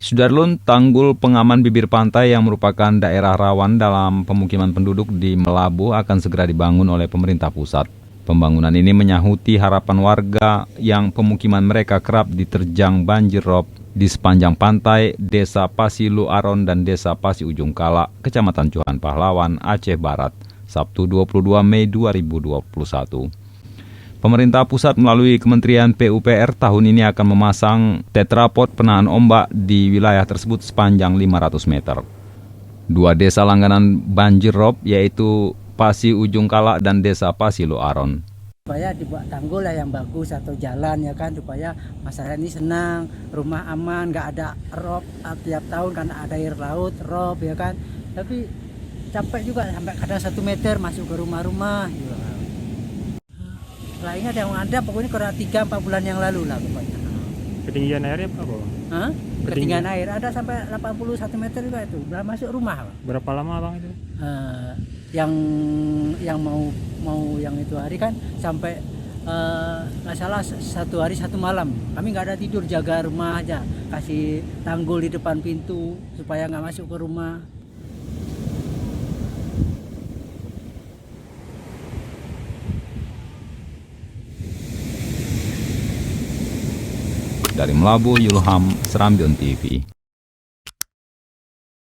Sudarlun, tanggul pengaman bibir pantai yang merupakan daerah rawan dalam pemukiman penduduk di Melabu akan segera dibangun oleh pemerintah pusat. Pembangunan ini menyahuti harapan warga yang pemukiman mereka kerap diterjang banjir rob di sepanjang pantai Desa Pasi Luaron dan Desa Pasi Ujung Kala, Kecamatan Johan Pahlawan, Aceh Barat, Sabtu 22 Mei 2021. Pemerintah pusat melalui Kementerian PUPR tahun ini akan memasang tetrapod penahan ombak di wilayah tersebut sepanjang 500 meter. Dua desa langganan banjir rob yaitu Pasi Ujung Kala dan Desa Pasi Luaron. Supaya dibuat tanggul lah yang bagus atau jalan ya kan, supaya masyarakat ini senang, rumah aman, nggak ada rob tiap tahun kan ada air laut rob ya kan. Tapi capek juga sampai kadang 1 meter masuk ke rumah-rumah gitu. Lah ingat yang ada pokoknya kurang 3-4 bulan yang lalu lah pokoknya. Ketinggian airnya berapa? Hah? Ketinggian air ada sampai 81 meter juga itu, udah masuk rumah. Berapa lama bang itu? Yang mau yang itu hari kan sampai nggak salah 1 hari 1 malam. Kami nggak ada tidur, jaga rumah aja, kasih tanggul di depan pintu supaya nggak masuk ke rumah. Dari Melabu, Yulham, Serambion TV.